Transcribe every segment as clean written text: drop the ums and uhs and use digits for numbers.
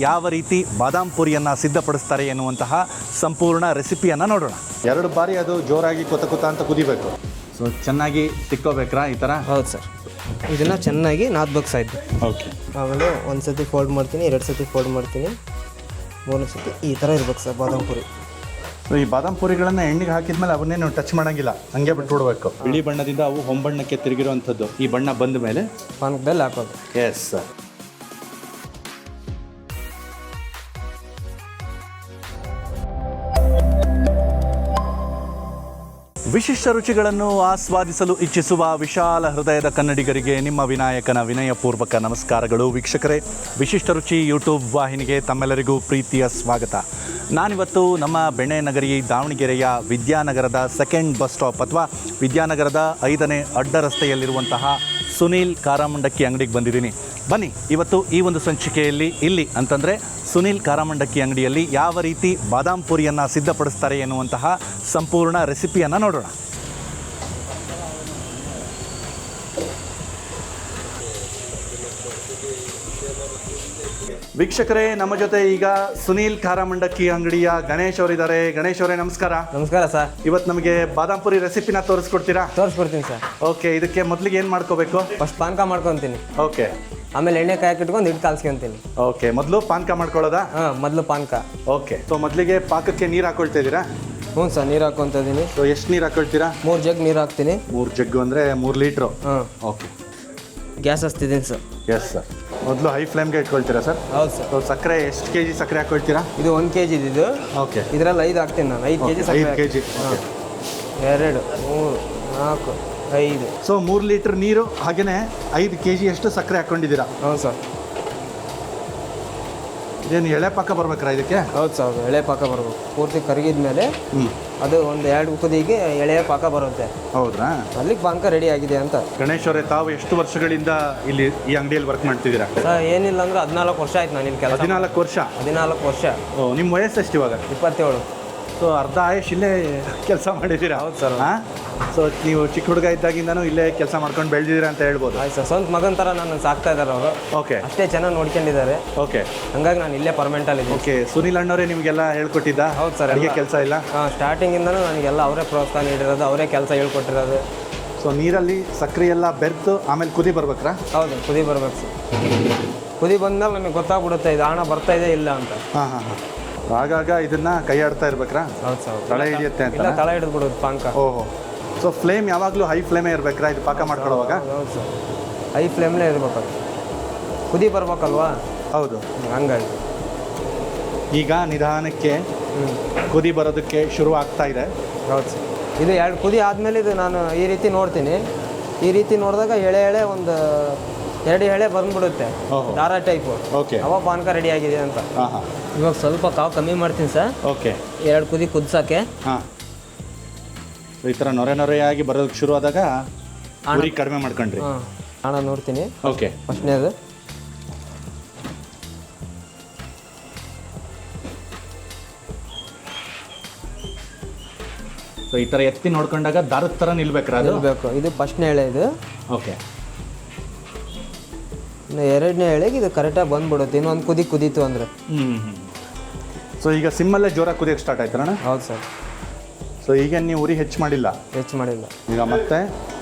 ಯಾವ ರೀತಿ ಬಾದಾಮ್ ಪುರಿಯನ್ನು ಸಿದ್ಧಪಡಿಸ್ತಾರೆ ಎನ್ನುವಂತಹ ಸಂಪೂರ್ಣ ರೆಸಿಪಿಯನ್ನು ನೋಡೋಣ. 2 ಬಾರಿ ಅದು ಜೋರಾಗಿ ಕೊತ ಅಂತ ಕುದಿಬೇಕು. ಸೊ ಚೆನ್ನಾಗಿ ತಿಕ್ಕೋಬೇಕ್ರಾ ಈ ಥರ? ಹೌದು ಸರ್, ಇದನ್ನು ಚೆನ್ನಾಗಿ ನಾದ್ಬೇಕು ಸಾಯ್ತು. ಓಕೆ, ಆಮೇಲೆ 1 ಸತಿ ಫೋಲ್ಡ್ ಮಾಡ್ತೀನಿ, 2 ಸತಿ ಫೋಲ್ಡ್ ಮಾಡ್ತೀನಿ, 3 ಸತಿ ಈ ಥರ ಇರ್ಬೇಕು ಸರ್ ಬಾದಾಮ್ ಪುರಿ. ಸೊ ಈ ಬಾದಾಮ್ ಪುರಿಗಳನ್ನು ಎಣ್ಣೆಗೆ ಹಾಕಿದ್ಮೇಲೆ ಅವನ್ನೇನು ಟಚ್ ಮಾಡೋಂಗಿಲ್ಲ, ಹಂಗೆ ಬಿಟ್ಟು ಬಿಡಬೇಕು. ಬಿಳಿ ಬಣ್ಣದಿಂದ ಅವು ಹೊಂಬಣ್ಣಕ್ಕೆ ತಿರುಗಿರುವಂಥದ್ದು. ಈ ಬಣ್ಣ ಬಂದ ಮೇಲೆ ಪಾನಕದಲ್ಲಿ ಹಾಕೋದು. Yes sir. ವಿಶಿಷ್ಟ ರುಚಿಗಳನ್ನು ಆಸ್ವಾದಿಸಲು ಇಚ್ಛಿಸುವ ವಿಶಾಲ ಹೃದಯದ ಕನ್ನಡಿಗರಿಗೆ ನಿಮ್ಮ ವಿನಾಯಕನ ವಿನಯಪೂರ್ವಕ ನಮಸ್ಕಾರಗಳು. ವೀಕ್ಷಕರೇ, ವಿಶಿಷ್ಟ ರುಚಿ ಯೂಟ್ಯೂಬ್ ವಾಹಿನಿಗೆ ತಮ್ಮೆಲ್ಲರಿಗೂ ಪ್ರೀತಿಯ ಸ್ವಾಗತ. ನಾನಿವತ್ತು ನಮ್ಮ ಬೆಣ್ಣೆ ನಗರಿ ದಾವಣಗೆರೆಯ ವಿದ್ಯಾನಗರದ 2nd ಬಸ್ ಸ್ಟಾಪ್ ಅಥವಾ ವಿದ್ಯಾನಗರದ 5ನೇ ಅಡ್ಡ ರಸ್ತೆಯಲ್ಲಿರುವಂತಹ ಸುನೀಲ್ ಖಾರ ಮಂಡಕ್ಕಿ ಅಂಗಡಿಗೆ ಬಂದಿದ್ದೀನಿ. ಬನ್ನಿ, ಇವತ್ತು ಈ ಒಂದು ಸಂಚಿಕೆಯಲ್ಲಿ ಇಲ್ಲಿ ಅಂತಂದರೆ ಸುನೀಲ್ ಖಾರ ಮಂಡಕ್ಕಿ ಅಂಗಡಿಯಲ್ಲಿ ಯಾವ ರೀತಿ ಬಾದಾಮ್ ಪುರಿಯನ್ನು ಸಿದ್ಧಪಡಿಸ್ತಾರೆ ಎನ್ನುವಂತಹ ಸಂಪೂರ್ಣ ರೆಸಿಪಿಯನ್ನು ನೋಡೋಣ. ವೀಕ್ಷಕರೇ, ನಮ್ಮ ಜೊತೆ ಈಗ ಸುನೀಲ್ ಖಾರ ಮಂಡಕ್ಕಿ ಅಂಗಡಿಯ ಗಣೇಶ್ ಅವರಿದ್ದಾರೆ. ಗಣೇಶ್ ಅವರೇ ನಮಸ್ಕಾರ. ನಮಸ್ಕಾರ ಸರ್. ಇವತ್ತು ನಮಗೆ ಬಾದಾಮ್ ಪುರಿ ರೆಸಿಪಿನ ತೋರಿಸ್ಕೊಡ್ತೀರಾ? ತೋರಿಸ್ಕೊಡ್ತೀನಿ ಸರ್. ಓಕೆ, ಇದಕ್ಕೆ ಮೊದಲಿಗೆ ಏನು ಮಾಡ್ಕೋಬೇಕು? ಫಸ್ಟ್ ಪಾನಕ ಮಾಡ್ಕೊತೀನಿ. ಓಕೆ, ಆಮೇಲೆ ಎಣ್ಣೆ ಕಾಯಕ್ಕೆ ಇಟ್ಕೊಂಡು ಹಿಟ್ಟು ಕಾಲ್ಸ್ಕೊಂತೀನಿ. ಓಕೆ, ಮೊದಲು ಪಾನಕ ಮಾಡ್ಕೊಳ್ಳೋದಾ? ಹಾಂ, ಮೊದಲು ಪಾನಕ. ಓಕೆ, ಸೊ ಮೊದಲಿಗೆ ಪಾಕಕ್ಕೆ ನೀರು ಹಾಕೊಳ್ತಾ ಇದ್ದೀರಾ? ಹ್ಞೂ ಸರ್, ನೀರು ಹಾಕ್ಕೊತ ಇದ್ದೀನಿ. ಸೊ ಎಷ್ಟು ನೀರು ಹಾಕೊಳ್ತೀರಾ? 3 ಜಗ್ ನೀರು ಹಾಕ್ತೀನಿ. 3 ಜಗ್ಗು ಅಂದರೆ 3 ಲೀಟ್ರು. ಹಾಂ. ಓಕೆ, ಗ್ಯಾಸ್ ಹಚ್ತಿದ್ದೀನಿ ಸರ್. Yes sir. ಮೊದಲು ಹೈ ಫ್ಲೇಮ್ಗೆ ಇಟ್ಕೊಳ್ತೀರಾ ಸರ್? ಹೌದು ಸರ್. ಸೊ ಸಕ್ಕರೆ ಎಷ್ಟು ಕೆ ಜಿ ಸಕ್ಕರೆ ಹಾಕೊಳ್ತೀರಾ? ಇದು 1 kg ಇದು. ಓಕೆ, ಇದರಲ್ಲಿ 5 ಹಾಕ್ತೀನಿ ನಾನು. 5 kg ಸಕ್ಕರೆ. 5 kg. 2 3 4 5. ಸೊ 3 ಲೀಟ್ರ್ ನೀರು ಹಾಗೆಯೇ 5 kg ಅಷ್ಟು ಸಕ್ಕರೆ ಹಾಕ್ಕೊಂಡಿದ್ದೀರಾ? ಹೌದು ಸರ್. ಇದೇನು ಎಳೆ ಪಾಕ ಬರ್ಬೇಕ್ರಾ ಇದಕ್ಕೆ? ಹೌದು ಸರ್, ಅದು ಎಳೆ ಪಾಕ ಬರಬೇಕು. ಪೂರ್ತಿ ಕರಗಿದ ಮೇಲೆ ಅದು ಒಂದು 2 ಕುದಿಗೆ ಎಳೆಯ ಪಾಕ ಬರುತ್ತೆ. ಹೌದ್ರಾ? ಅಲ್ಲಿಗೆ ಪಾನಕ ರೆಡಿ ಆಗಿದೆ ಅಂತ. ಗಣೇಶ್ ಅವರೇ, ತಾವು ಎಷ್ಟು ವರ್ಷಗಳಿಂದ ಇಲ್ಲಿ ಈ ಅಂಗಡಿಯಲ್ಲಿ ವರ್ಕ್ ಮಾಡ್ತಿದ್ದೀರಾ? ಸರ್ ಏನಿಲ್ಲ ಅಂದ್ರೆ 14 ವರ್ಷ ಆಯ್ತು ನಾನು ಇಲ್ಲಿ ಕೆಲಸ. 14 ವರ್ಷ. 14 ವರ್ಷ. ಓ, ನಿಮ್ಮ ವಯಸ್ಸು ಎಷ್ಟು ಇವಾಗ? 27. ಸೊ ಅರ್ಧ ಆಯುಷ್ ಇಲ್ಲೇ ಕೆಲಸ ಮಾಡಿದ್ದೀರಾ? ಹೌದು ಸರ್. ಹಾಂ, ಸೊ ನೀವು ಚಿಕ್ಕ ಹುಡುಗ ಇದ್ದಾಗಿಂದನೂ ಇಲ್ಲೇ ಕೆಲಸ ಮಾಡ್ಕೊಂಡು ಬೆಳೆದಿದ್ದೀರಾ ಅಂತ ಹೇಳ್ಬೋದು. ಆಯ್ತು ಸರ್, ಸ್ವಂತ ಮಗನ ಥರ ನನ್ನ ಸಾಕ್ತಾ ಇದ್ದಾರೆ ಅವರು. ಓಕೆ, ಅಷ್ಟೇ ಚೆನ್ನಾಗಿ ನೋಡ್ಕೊಂಡಿದ್ದಾರೆ. ಓಕೆ, ಹಂಗಾಗಿ ನಾನು ಇಲ್ಲೇ ಪರ್ಮನೆಂಟಲ್ಲಿ ಇದ್ದೀನಿ. ಓಕೆ. ಸುನೀಲ್ ಅಣ್ಣವರೇ ನಿಮಗೆಲ್ಲ ಹೇಳ್ಕೊಟ್ಟಿದ್ದ? ಹೌದು ಸರ್. ಅಡುಗೆ ಕೆಲಸ ಇಲ್ಲ? ಹಾಂ, ಸ್ಟಾರ್ಟಿಂಗಿಂದನೂ ನನಗೆಲ್ಲ ಅವರೇ ಪ್ರೋತ್ಸಾಹ ನೀಡಿರೋದು, ಅವರೇ ಕೆಲಸ ಹೇಳ್ಕೊಟ್ಟಿರೋದು. ಸೊ ನೀರಲ್ಲಿ ಸಕ್ಕರೆ ಎಲ್ಲ ಬೆರೆತು ಆಮೇಲೆ ಕುದಿ ಬರ್ಬೇಕ್ರಾ? ಹೌದು, ಕುದಿ ಬರ್ಬೇಕು ಸರ್. ಕುದಿ ಬಂದ್ಮೇಲೆ ನಮಗೆ ಗೊತ್ತಾಗ್ಬಿಡುತ್ತೆ ಇದು ಹಣ ಬರ್ತಾ ಇದೆ ಇಲ್ಲ ಅಂತ. ಹಾಂ ಹಾಂ ಹಾಂ. ಆಗಾಗ ಇದನ್ನ ಕೈ ಆಡ್ತಾ ಇರ್ಬೇಕ್ರಾ? ಹೌದು ಸರ್. ತಳ ಹಿಡಿಯುತ್ತೆ ಅಂತ? ಇಲ್ಲ, ತಳ ಹಿಡಿದು ಬಿಡೋದು ಪಾನಕ. ಓಹೋ. ಸೊ ಫ್ಲೇಮ್ ಯಾವಾಗಲೂ ಹೈ ಫ್ಲೇಮೇ ಇರ್ಬೇಕ್ರಾ ಇದು ಪಾಕ ಮಾಡ್ಕೊಳ್ಳೋವಾಗ? ಹೌದು ಸರ್, ಹೈ ಫ್ಲೇಮ್ಲೇ ಇರ್ಬೇಕು. ಕುದಿ ಬರ್ಬೇಕಲ್ವಾ? ಹೌದು. ಹಂಗಾಗಿ ಈಗ ನಿಧಾನಕ್ಕೆ ಕುದಿ ಬರೋದಕ್ಕೆ ಶುರು ಆಗ್ತಾ ಇದೆ. ಹೌದು ಸರ್. ಇದು 2 ಕುದಿ ಆದಮೇಲೆ ಇದು ನಾನು ಈ ರೀತಿ ನೋಡ್ತೀನಿ. ಈ ರೀತಿ ನೋಡಿದಾಗ ಎಳೆ ಒಂದು 2 ಎಳೆ ಬಂದ್ಬಿಡುತ್ತೆ, ದಾರ ಟೈಪು. ಓಕೆ, ಅವಾಗ ಪಾನಕ ರೆಡಿ ಆಗಿದೆ ಅಂತ. ಹಾಂ ಹಾಂ. ಇವಾಗ ಸ್ವಲ್ಪ ಕಾವು ಕಮ್ಮಿ ಮಾಡ್ತೀನಿ ಸರ್. ಓಕೆ, 2 ಕುದಿ ಕುದಿಸೋಕ್ಕೆ. ಹಾಂ. ಈ ಥರ ನೊರೆಯಾಗಿ ಬರೋದಕ್ಕೆ ಶುರು ಆದಾಗ ಉರಿ ಕಡಿಮೆ ಮಾಡ್ಕೊಂಡ್ರಿ? ಹಾಂ, ಹಣ ನೋಡ್ತೀನಿ. ಓಕೆ, ಫಸ್ಟ್ನೇದು ಸೊ ಈ ಥರ ಎತ್ತಿ ನೋಡ್ಕೊಂಡಾಗ ದಾರದ ಥರ ನಿಲ್ಬೇಕ್ರಾ ಅದು? ನಿಲ್ಬೇಕು. ಇದು ಫಸ್ಟ್ನೇ ಎಳೆ ಇದು. ಓಕೆ. ಇನ್ನು 2ನೇ ಎಳೆಗೆ ಇದು ಕರೆಕ್ಟಾಗಿ ಬಂದ್ಬಿಡುತ್ತೆ. ಇನ್ನೊಂದು ಕುದೀತು ಅಂದರೆ. ಸೊ ಈಗ ಸಿಮ್ಮಲ್ಲೇ ಜೋರಾಗಿ ಕುದಿಯೋಕ್ಕೆ ಸ್ಟಾರ್ಟ್ ಆಯ್ತಾರಣ್ಣ? ಹೌದು ಸರ್. ಸೊ ಈಗ ನೀವು ಉರಿ ಹೆಚ್ಚು ಮಾಡಿಲ್ಲ? ಹೆಚ್ಚು ಮಾಡಿಲ್ಲ. ಈಗ ಮತ್ತೆ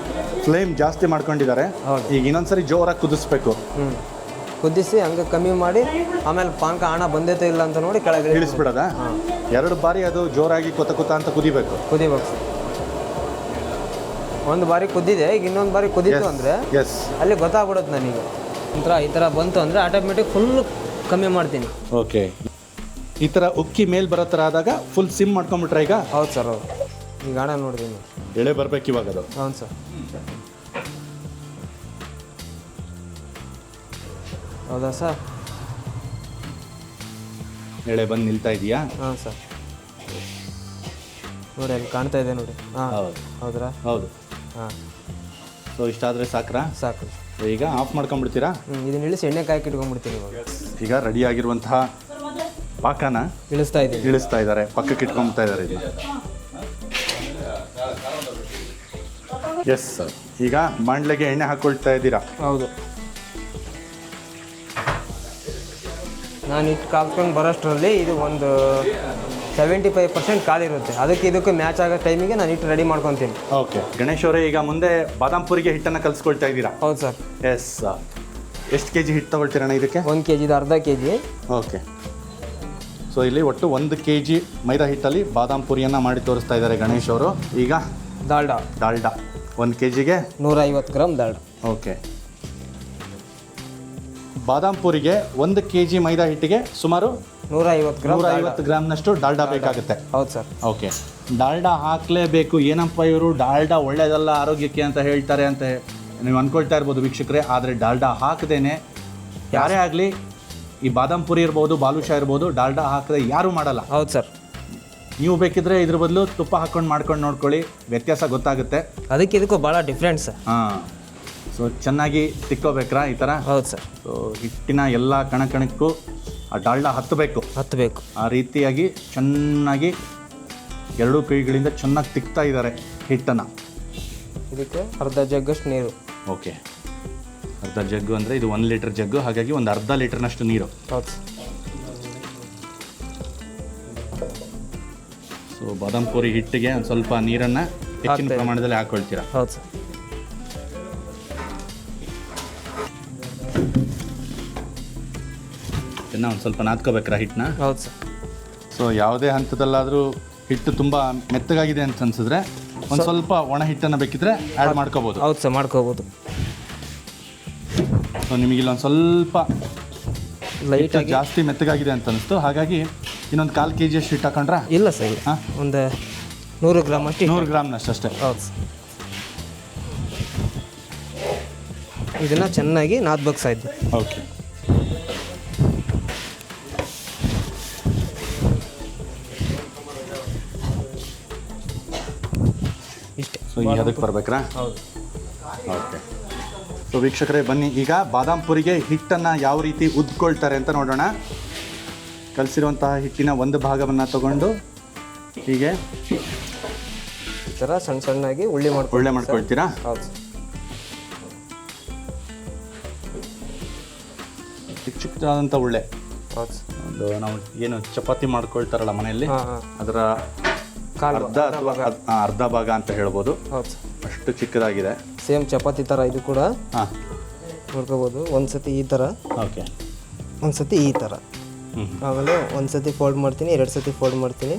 ಫ್ಲೇಮ್ ಜಾಸ್ತಿ ಮಾಡ್ಕೊಂಡಿದ್ದಾರೆ. ಹೌದು. ಈಗ ಇನ್ನೊಂದ್ಸರಿ ಜೋರಾಗಿ ಕುದಿಸ್ಬೇಕು. ಕುದಿಸಿ ಹಂಗೆ ಕಮ್ಮಿ ಮಾಡಿ ಆಮೇಲೆ ಪಾನಕ ಹಣ ಬಂದೈತೆ ಇಲ್ಲ ಅಂತ ನೋಡಿ ಕೆಳಗೆ ಇಳಿಸ್ಬಿಡೋದಾ? 2 ಬಾರಿ ಅದು ಜೋರಾಗಿ ಕೊತ ಅಂತ ಕುದಿಬೇಕು? ಕುದಿಬೇಕು ಸರ್. 1 ಬಾರಿ ಕುದ್ದಿದೆ, ಈಗ ಇನ್ನೊಂದು ಬಾರಿ ಕುದೀತು ಅಂದರೆ ಎಸ್, ಅಲ್ಲಿ ಗೊತ್ತಾಗ್ಬಿಡುತ್ತೆ ನನಗೆ. ಈ ಥರ ಬಂತು ಅಂದರೆ ಆಟೋಮೆಟಿಕ್ ಫುಲ್ ಕಮ್ಮಿ ಮಾಡ್ತೀನಿ. ಓಕೆ. ಈ ಥರ ಉಕ್ಕಿ ಮೇಲೆ ಬರೋ ಥರ ಆದಾಗ ಫುಲ್ ಸಿಮ್ ಮಾಡ್ಕೊಂಬಿಟ್ರೆ ಈಗ? ಹೌದು ಸರ್. ಹೌದು, ಈಗ ಹಣ ನೋಡಿದ್ದೀನಿ. ಎಳೆ ಬರ್ಬೇಕು ಇವಾಗ ಅದು? ಹೌದು ಸರ್. ಹೌದಾ ಸರ್? ಎಳೆ ಬಂದು ನಿಲ್ತಾ ಇದೆಯಾ? ಹಾಂ ಸರ್, ನೋಡಿ ಅಲ್ಲಿ ಕಾಣ್ತಾ ಇದೆ ನೋಡಿ. ಹಾಂ, ಹೌದು. ಹೌದ್ರಾ? ಹೌದು. ಹಾಂ. ಸೊ ಇಷ್ಟಾದರೆ ಸಾಕ್ರಾ? ಸಾಕು. ಈಗ ಆಫ್ ಮಾಡ್ಕೊಂಡ್ಬಿಡ್ತೀರಾ? ಇದನ್ನ ಇಳಿಸಿ ಎಣ್ಣೆ ಕಾಯಕ್ಕೆ ಇಟ್ಕೊಂಡ್ಬಿಡ್ತೀನಿ ಇವಾಗ. ಈಗ ರೆಡಿಯಾಗಿರುವಂತಹ ಪಾಕನ ಇಳಿಸ್ತಾ ಇದ್ದಾರೆ, ಪಕ್ಕಕ್ಕೆ ಇಟ್ಕೊಂಡ್ತಾ ಇದ್ದಾರೆ ಇದನ್ನ. Yes sir. ಈಗ ಬಾಣಲೆಗೆ ಎಣ್ಣೆ ಹಾಕ್ಕೊಳ್ತಾ ಇದ್ದೀರಾ? ಹೌದು. ನಾನು ಹಿಟ್ಟು ಕಾಲ್ಸ್ಕೊಂಡು ಬರೋಷ್ಟರಲ್ಲಿ ಇದು ಒಂದು 75% ಕಾಲಿರುತ್ತೆ. ಅದಕ್ಕೆ ಇದಕ್ಕೆ ಮ್ಯಾಚ್ ಆಗೋ ಟೈಮಿಗೆ ನಾನು ಹಿಟ್ಟು ರೆಡಿ ಮಾಡ್ಕೊತೀನಿ. ಓಕೆ ಗಣೇಶ್ ಅವರೇ, ಈಗ ಮುಂದೆ ಬಾದಾಮ್ ಪುರಿಗೆ ಹಿಟ್ಟನ್ನು ಕಲಿಸ್ಕೊಳ್ತಾ ಇದ್ದೀರಾ? ಹೌದು ಸರ್. ಎಸ್. ಎಷ್ಟು ಕೆ ಜಿ ಹಿಟ್ಟು ತೊಗೊಳ್ತೀರಣ್ಣ ಇದಕ್ಕೆ? 1 kg ಅರ್ಧ kg. ಓಕೆ. ಸೊ ಇಲ್ಲಿ ಒಟ್ಟು 1 kg ಮೈದಾ ಹಿಟ್ಟಲ್ಲಿ ಬಾದಾಮ್ ಪುರಿಯನ್ನು ಮಾಡಿ ತೋರಿಸ್ತಾ ಇದ್ದಾರೆ ಗಣೇಶ್ ಅವರು. ಈಗ ಡಾಲ್ಡಾ 1 kgಗೆ 150 ಗ್ರಾಮ್ ಡಾಲ್ಡಾ. ಓಕೆ. ಬಾದಾಮ್ ಪುರಿಗೆ 1 kg ಮೈದಾ ಹಿಟ್ಟಿಗೆ ಸುಮಾರು 150 ಗ್ರಾಮ್ನಷ್ಟು ಡಾಲ್ಡಾ ಬೇಕಾಗುತ್ತೆ. ಹೌದು ಸರ್. ಓಕೆ. ಡಾಲ್ಡಾ ಹಾಕಲೇಬೇಕು, ಏನಪ್ಪ ಇವರು ಡಾಲ್ಡಾ ಒಳ್ಳೆಯದಲ್ಲ ಆರೋಗ್ಯಕ್ಕೆ ಅಂತ ಹೇಳ್ತಾರೆ ಅಂತ ನೀವು ಅಂದ್ಕೊಳ್ತಾ ಇರ್ಬೋದು ವೀಕ್ಷಕರೇ. ಆದರೆ ಡಾಲ್ಡಾ ಹಾಕದೇನೆ ಯಾರೇ ಆಗಲಿ, ಈ ಬಾದಾಮ್ ಪುರಿ ಇರ್ಬೋದು, ಬಾಲುಷಾ ಇರ್ಬೋದು, ಡಾಲ್ಡಾ ಹಾಕದೆ ಯಾರೂ ಮಾಡಲ್ಲ. ಹೌದು ಸರ್. ನೀವು ಬೇಕಿದ್ರೆ ಇದ್ರ ಬದಲು ತುಪ್ಪ ಹಾಕ್ಕೊಂಡು ಮಾಡ್ಕೊಂಡು ನೋಡ್ಕೊಳ್ಳಿ, ವ್ಯತ್ಯಾಸ ಗೊತ್ತಾಗುತ್ತೆ. ಅದಕ್ಕೆ ಇದಕ್ಕೂ ಭಾಳ ಡಿಫ್ರೆನ್ಸ್. ಹಾಂ. ಸೊ ಚೆನ್ನಾಗಿ ತಿಕ್ಕೋಬೇಕ್ರಾ ಈ ಥರ? ಹೌದು ಸರ್. ಸೊ ಹಿಟ್ಟಿನ ಎಲ್ಲ ಕಣಕಣಕ್ಕೂ ಆ ಡಾಲ್ಡಾ ಹತ್ತಬೇಕು. ಆ ರೀತಿಯಾಗಿ ಚೆನ್ನಾಗಿ ಎರಡೂ ಕೈಗಳಿಂದ ಚೆನ್ನಾಗಿ ತಿಕ್ತಾ ಇದ್ದಾರೆ ಹಿಟ್ಟನ್ನು. ಇದಕ್ಕೆ ಅರ್ಧ ಜಗ್ಗಷ್ಟು ನೀರು. ಓಕೆ. ಅರ್ಧ ಜಗ್ಗು ಅಂದರೆ ಇದು 1 ಲೀಟರ್ ಜಗ್ಗು, ಹಾಗಾಗಿ ಒಂದು ಅರ್ಧ ಲೀಟರ್ನಷ್ಟು ನೀರು. ಹೌದು. ಸೊ ಬಾದಾಮ್ ಪುರಿ ಹಿಟ್ಟಿಗೆ ಒಂದು ಸ್ವಲ್ಪ ನೀರನ್ನು ಹೆಚ್ಚಿನ ಪ್ರಮಾಣದಲ್ಲಿ ಹಾಕ್ಕೊಳ್ತೀರಾ? ಹೌದು ಸರ್. ಇದನ್ನು ಒಂದು ಸ್ವಲ್ಪ ನಾದ್ಕೋಬೇಕ್ರಾ ಹಿಟ್ಟನ್ನ? ಹೌದು ಸರ್. ಸೊ ಯಾವುದೇ ಹಂತದಲ್ಲಾದರೂ ಹಿಟ್ಟು ತುಂಬ ಮೆತ್ತಗಾಗಿದೆ ಅಂತ ಅನ್ಸಿದ್ರೆ ಒಂದು ಸ್ವಲ್ಪ ಒಣ ಹಿಟ್ಟನ್ನು ಬೇಕಿದ್ರೆ ಆ್ಯಡ್ ಮಾಡ್ಕೋಬೋದು. ಹೌದು ಸರ್, ಮಾಡ್ಕೋಬೋದು. ಸೊ ನಿಮಗಿಲ್ಲ ಒಂದು ಸ್ವಲ್ಪ ಲೈಟಾಗಿ ಜಾಸ್ತಿ ಮೆತ್ತಗಾಗಿದೆ ಅಂತ ಅನಿಸ್ತು, ಹಾಗಾಗಿ ಇನ್ನೊಂದು 1/4 kg ಅಷ್ಟು ಹಿಟ್ಟು ಹಾಕೊಂಡ್ರಾ? ಇಲ್ಲ ಸರ್, ಹಾಂ, ಒಂದು 100 ಗ್ರಾಮ್ ಅಷ್ಟು. 100 ಗ್ರಾಮ್ನಷ್ಟು ಅಷ್ಟೇ. ಹೌದು ಸರ್. ಇದನ್ನು ಚೆನ್ನಾಗಿ ನಾದ್ಬೇಕು ಸರ್. ಓಕೆ. ಇಷ್ಟೇ. ಸೊ ಈ ಅದಕ್ಕೆ ಬರಬೇಕ್ರಾ? ಹೌದು. ಓಕೆ. ಸೊ ವೀಕ್ಷಕರೇ ಬನ್ನಿ, ಈಗ ಬಾದಾಮ್ ಪುರಿಗೆ ಹಿಟ್ಟನ್ನು ಯಾವ ರೀತಿ ಉದ್ಕೊಳ್ತಾರೆ ಅಂತ ನೋಡೋಣ. ಕಲಸಿರುವಂತಹ ಹಿಟ್ಟಿನ ಒಂದು ಭಾಗವನ್ನು ತಗೊಂಡು ಹೀಗೆ ಈ ಥರ ಸಣ್ಣ ಸಣ್ಣಾಗಿ ಉಳ್ಳೆ ಮಾಡ್ಕೊಳ್ತೀರಾ? ಹೌದು. ಚಿಕ್ಕದಾದಂಥ ಉಳ್ಳೆ. ಹೌದು. ಒಂದು ನಾವು ಏನು ಚಪಾತಿ ಮಾಡ್ಕೊಳ್ತಾರಲ್ಲ ಮನೆಯಲ್ಲಿ, ಅದರ ಅರ್ಧ ಭಾಗ ಅಂತ ಹೇಳ್ಬೋದು. ಹೌದು. ಅಷ್ಟು ಚಿಕ್ಕದಾಗಿದೆ. ಸೇಮ್ ಚಪಾತಿ ಥರ ಇದು ಕೂಡ ಹಾಂ ನೋಡ್ಕೋಬೋದು. ಒಂದು ಸತಿ ಈ ಥರ, ಓಕೆ, ಒಂದು ಸತಿ ಈ ಥರ, ಆಮೇಲೆ ಒಂದು ಸತಿ ಫೋಲ್ಡ್ ಮಾಡ್ತೀನಿ, 2 ಸತಿ ಫೋಲ್ಡ್ ಮಾಡ್ತೀನಿ,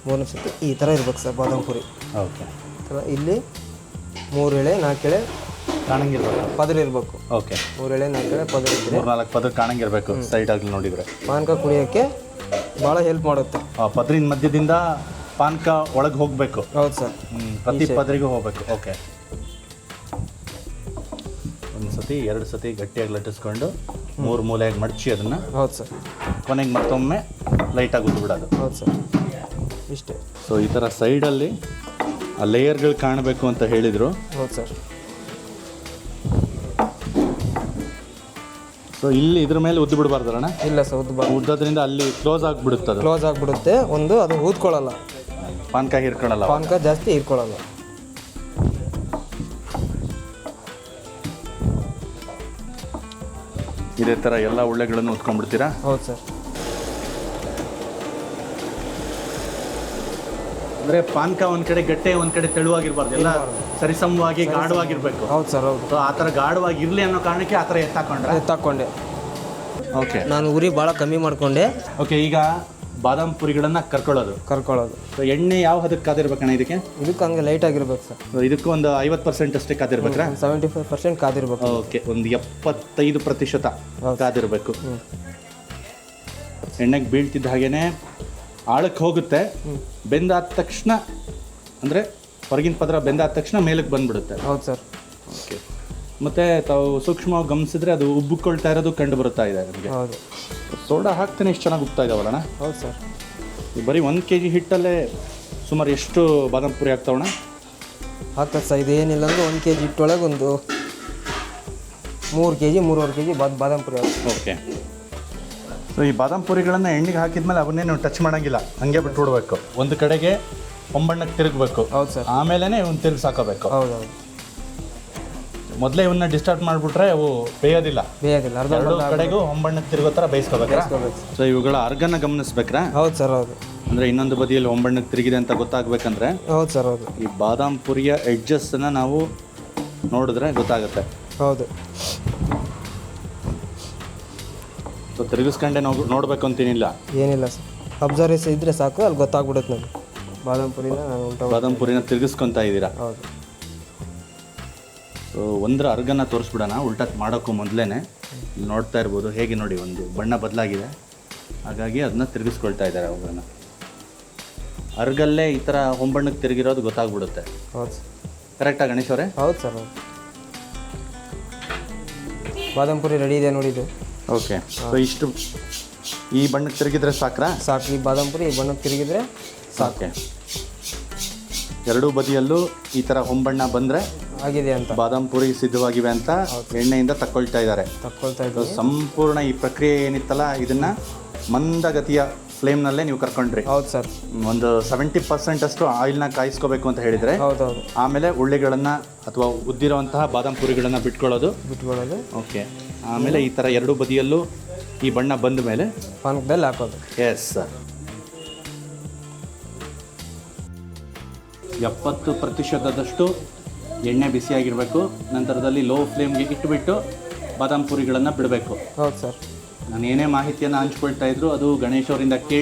3ನೇ ಸತಿ ಈ ಥರ ಇರ್ಬೇಕು ಸರ್ ಬಾದಾಮ್ ಪುರಿ. ಓಕೆ. ಇಲ್ಲಿ 3 ಎಳೆ 4 ಎಳೆ ಕಾಣಂಗಿರ್ಬೇಕು, ಪದರ ಇರಬೇಕು. ಓಕೆ. 3 ಎಳೆ 4 ಎಳೆ ಪದರ ಇದ್ದರೆ 3-4 ಪದರ ಕಾಣಂಗಿರ್ಬೇಕು ಸೈಡಾಗಿ ನೋಡಿದರೆ. ಪಾನಕ ಕುಡಿಯೋಕ್ಕೆ ಭಾಳ ಹೆಲ್ಪ್ ಮಾಡುತ್ತೆ. ಆ ಪದರಿನ ಮಧ್ಯದಿಂದ ಪಾನಕ ಒಳಗೆ ಹೋಗಬೇಕು. ಹೌದು ಸರ್. ಪ್ರತಿ ಪದರಿಗೂ ಹೋಗಬೇಕು. ಓಕೆ. ಒಂದು ಸತಿ 2 ಸತಿ ಗಟ್ಟಿಯಾಗಿ ಲಟ್ಟಿಸ್ಕೊಂಡು 3 ಮೂಲೆಯಾಗಿ ಮಡಚಿ ಅದನ್ನು. ಹೌದು ಸರ್. ಕೊನೆಗೆ ಮತ್ತೊಮ್ಮೆ ಲೈಟಾಗಿ ಉದ್ಬಿಡೋದು. ಹೌದು ಸರ್. ಇಷ್ಟೇ. ಸೊ ಈ ಥರ ಸೈಡಲ್ಲಿ ಆ ಲೇಯರ್ಗಳು ಕಾಣಬೇಕು ಅಂತ ಹೇಳಿದರು. ಹೌದು ಸರ್. ಸೊ ಇಲ್ಲಿ ಇದ್ರ ಮೇಲೆ ಉದ್ದು ಬಿಡಬಾರ್ದಲ್ಲ? ಇಲ್ಲ ಸರ್, ಉದ್ದೋದ್ರಿಂದ ಅಲ್ಲಿ ಕ್ಲೋಸ್ ಆಗಿಬಿಡುತ್ತೆ. ಅದು ಕ್ಲೋಸ್ ಆಗಿಬಿಡುತ್ತೆ. ಒಂದು ಅದು ಊದ್ಕೊಳ್ಳಲ್ಲ, ಪಾನಕ ಹೀರ್ಕೊಳ್ಳಲ್ಲ, ಪಾನಕ ಜಾಸ್ತಿ ಹೀರ್ಕೊಳ್ಳಲ್ಲ. ಇದೇ ಥರ ಎಲ್ಲ ಉಳ್ಳೆಗಳನ್ನು ಉತ್ಕೊಂಡ್ಬಿಡ್ತೀರಾ? ಹೌದು ಸರ್. ಅಂದರೆ ಪಾನಕ ಒಂದು ಕಡೆ ಗಟ್ಟೆ ಒಂದು ಕಡೆ ತೆಳುವಾಗಿರ್ಬಾರ್ದು, ಎಲ್ಲ ಸರಿಸಮವಾಗಿ ಗಾಢವಾಗಿರ್ಬೇಕು. ಹೌದು ಸರ್. ಹೌದು. ಸೊ ಆ ಥರ ಗಾಢವಾಗಿ ಇರಲಿ ಅನ್ನೋ ಕಾರಣಕ್ಕೆ ಆ ಥರ ಎತ್ತಾಕೊಂಡೆ. ಓಕೆ. ನಾನು ಉರಿ ಭಾಳ ಕಮ್ಮಿ ಮಾಡಿಕೊಂಡೆ. ಓಕೆ. ಈಗ ಬಾದಾಮ್ ಪುರಿಗಳನ್ನು ಕರ್ಕೊಳ್ಳೋದು. ಸೊ ಎಣ್ಣೆ ಯಾವ ಹದಕ್ಕೆ ಕಾದಿರ್ಬೇಕಣ್ಣ ಇದಕ್ಕೆ? ಇದಕ್ಕೆ ಹಂಗೆ ಲೈಟ್ ಆಗಿರ್ಬೇಕು ಸರ್. ಇದಕ್ಕೆ ಒಂದು 50% ಅಷ್ಟೇ ಕಾದಿರ್ಬೇಕ್ರಾ? 75% ಕಾದಿರ್ಬೇಕು. ಓಕೆ. ಒಂದು 75% ಕಾದಿರಬೇಕು. ಎಣ್ಣೆಗೆ ಬೀಳ್ತಿದ್ದ ಹಾಗೇನೆ ಆಳಕ್ಕೆ ಹೋಗುತ್ತೆ. ಬೆಂದಾದ ತಕ್ಷಣ ಅಂದರೆ ಹೊರಗಿನ ಪದರ ಬೆಂದಾದ ತಕ್ಷಣ ಮೇಲಕ್ಕೆ ಬಂದ್ಬಿಡುತ್ತೆ. ಹೌದು ಸರ್. ಓಕೆ. ಮತ್ತು ತಾವು ಸೂಕ್ಷ್ಮವಾಗಿ ಗಮನಿಸಿದ್ರೆ ಅದು ಉಬ್ಬಿಕೊಳ್ತಾ ಇರೋದು ಕಂಡು ಬರ್ತಾ ಇದೆ ನನಗೆ. ಹೌದು. ಸೋಡಾ ಹಾಕ್ತಾನೆ ಇಷ್ಟು ಚೆನ್ನಾಗಿ ಉಬ್ತಾ ಇದ್ದಾವಲ್ಲಣ್ಣ? ಹೌದು ಸರ್. ಬರೀ 1 kg ಹಿಟ್ಟಲ್ಲೇ ಸುಮಾರು ಎಷ್ಟು ಬಾದಾಮ್ ಪುರಿ ಆಗ್ತಾವಣ್ಣ? ಆಗ್ತದೆ ಸರ್. ಇದು ಏನಿಲ್ಲ ಅಂದರೆ 1 kg ಹಿಟ್ಟೊಳಗೆ ಒಂದು 3 kg 3.5 kg ಬಾದಾಮ್ ಪುರಿ ಆಗುತ್ತೆ. ಓಕೆ. ಸೊ ಈ ಬಾದಾಮ್ ಪುರಿಗಳನ್ನು ಎಣ್ಣೆಗೆ ಹಾಕಿದ್ಮೇಲೆ ಅವನ್ನೇ ನೀವು ಟಚ್ ಮಾಡೋಂಗಿಲ್ಲ, ಹಂಗೆ ಬಿಟ್ಟು ಬಿಡಬೇಕು. ಒಂದು ಕಡೆಗೆ ಹೊಂಬಣ್ಣಕ್ಕೆ ತಿರುಗಬೇಕು. ಹೌದು ಸರ್. ಆಮೇಲೆ ಒಂದು ತಿರುಗಿ ಸಾಕೋಬೇಕು. ಹೌದೌದು. ಮೊದಲೇ ಇವನ್ನ ಡಿಸ್ಟರ್ಬ್ ಮಾಡಿಬಿಟ್ರೆ ಅವು ಬೇಯೋದಿಲ್ಲ. ಅರ್ಧ ಎರಡು ಕಡೆಗೂ ಹೊಂಬಣ್ಣಕ್ಕೆ ತಿರುಗೋ ಥರ ಬೇಯಿಸ್ಕೋಬೇಕಾ? ಸೊ ಇವುಗಳ ಅರ್ಗನ್ನ ಗಮನಿಸ್ಬೇಕ್ರಾ? ಹೌದು ಸರ್, ಹೌದು. ಅಂದರೆ ಇನ್ನೊಂದು ಬದಿಯಲ್ಲಿ ಹೊಂಬಣ್ಣಕ್ಕೆ ತಿರುಗಿದೆ ಅಂತ ಗೊತ್ತಾಗಬೇಕಂದ್ರೆ ಹೌದು ಸರ್, ಹೌದು. ಈ ಬಾದಾಮ್ ಪುರಿಯ ಎಡ್ಜಸ್ಸನ್ನು ನಾವು ನೋಡಿದ್ರೆ ಗೊತ್ತಾಗುತ್ತೆ. ಹೌದು. ಸೊ ತಿರುಗಿಸ್ಕೊಂಡೆ ನೋಡಬೇಕು ಅಂತೇನಿಲ್ಲ, ಏನಿಲ್ಲ ಸರ್. ಅಬ್ಸರ್ವೇಷನ್ ಇದ್ದರೆ ಸಾಕು, ಅಲ್ಲಿ ಗೊತ್ತಾಗ್ಬಿಡುತ್ತೆ ನಮಗೆ ಬಾದಾಮ್ ಪುರಿನ ಬಾದಾಮ್ ಪುರಿನ ತಿರುಗಿಸ್ಕೊತಾ ಇದ್ದೀರಾ. ಹೌದು. ಸೊ ಒಂದರ ಅರ್ಗನ್ನ ತೋರಿಸ್ಬಿಡೋಣ ಉಲ್ಟಕ್ಕೆ ಮಾಡೋಕ್ಕೂ ಮೊದಲೇ. ಇಲ್ಲಿ ನೋಡ್ತಾ ಇರ್ಬೋದು, ಹೇಗೆ ನೋಡಿ ಒಂದು ಬಣ್ಣ ಬದಲಾಗಿದೆ, ಹಾಗಾಗಿ ಅದನ್ನ ತಿರುಗಿಸ್ಕೊಳ್ತಾ ಇದ್ದಾರೆ ಅವುಗಳನ್ನ. ಅರ್ಗಲ್ಲೇ ಈ ಥರ ಹೊಂಬಣ್ಣಕ್ಕೆ ತಿರುಗಿರೋದು ಗೊತ್ತಾಗ್ಬಿಡುತ್ತೆ. ಹೌದು ಸರ್. ಕರೆಕ್ಟಾ ಗಣೇಶ್ ಅವರೇ? ಹೌದು ಸರ್, ಹೌದು. ಬಾದಾಮ್ ಪುರಿ ರೆಡಿ ಇದೆ ನೋಡಿದ್ದು. ಓಕೆ. ಸೊ ಇಷ್ಟು ಈ ಬಣ್ಣಕ್ಕೆ ತಿರುಗಿದ್ರೆ ಸಾಕ್ರಾ? ಸಾಕು. ಈ ಬಾದಾಮ್ ಪುರಿ ಈ ಬಣ್ಣಕ್ಕೆ ತಿರುಗಿದ್ರೆ ಸಾಕೆ. ಎರಡೂ ಬದಿಯಲ್ಲೂ ಈ ಥರ ಹೊಂಬಣ್ಣ ಬಂದರೆ ಆಗಿದೆ ಅಂತ, ಬಾದಾಮ್ ಪುರಿ ಸಿದ್ಧವಾಗಿವೆ ಅಂತ ಎಣ್ಣೆಯಿಂದ ತಕ್ಕೊಳ್ತಾ ಇದ್ದಾರೆ. ಸಂಪೂರ್ಣ ಈ ಪ್ರಕ್ರಿಯೆ ಏನಿತ್ತಲ್ಲ, ಇದನ್ನು ಮಂದಗತಿಯ ಫ್ಲೇಮ್ನಲ್ಲೇ ನೀವು ಕರ್ಕೊಂಡ್ರಿ. ಹೌದು ಸರ್. ಒಂದು 70% ಅಷ್ಟು ಆಯಿಲ್ನ ಕಾಯಿಸ್ಕೋಬೇಕು ಅಂತ ಹೇಳಿದರೆ, ಹೌದೌದು. ಆಮೇಲೆ ಉಳ್ಳಿಗಳನ್ನು ಅಥವಾ ಉದ್ದಿರುವಂತಹ ಬಾದಾಮ್ ಪುರಿಗಳನ್ನು ಬಿಟ್ಕೊಳ್ಳೋದು. ಓಕೆ. ಆಮೇಲೆ ಈ ಥರ ಎರಡೂ ಬದಿಯಲ್ಲೂ ಈ ಬಣ್ಣ ಬಂದ ಮೇಲೆ ಪಾನಕದಲ್ಲಿ ಹಾಕೋದು. ಎಸ್. 70% ಎಣ್ಣೆ ಬಿಸಿಯಾಗಿರಬೇಕು. ನಂತರದಲ್ಲಿ ಲೋ ಫ್ಲೇಮ್ಗೆ ಇಟ್ಟುಬಿಟ್ಟು ಬಾದಾಮ್ ಪುರಿಗಳನ್ನು ಬಿಡಬೇಕು. ಹೌದು ಸರ್. ನಾನು ಏನೇ ಮಾಹಿತಿಯನ್ನು ಹಂಚ್ಕೊಳ್ತಾ ಇದ್ರು ಅದು ಗಣೇಶ್ ಅವರಿಂದ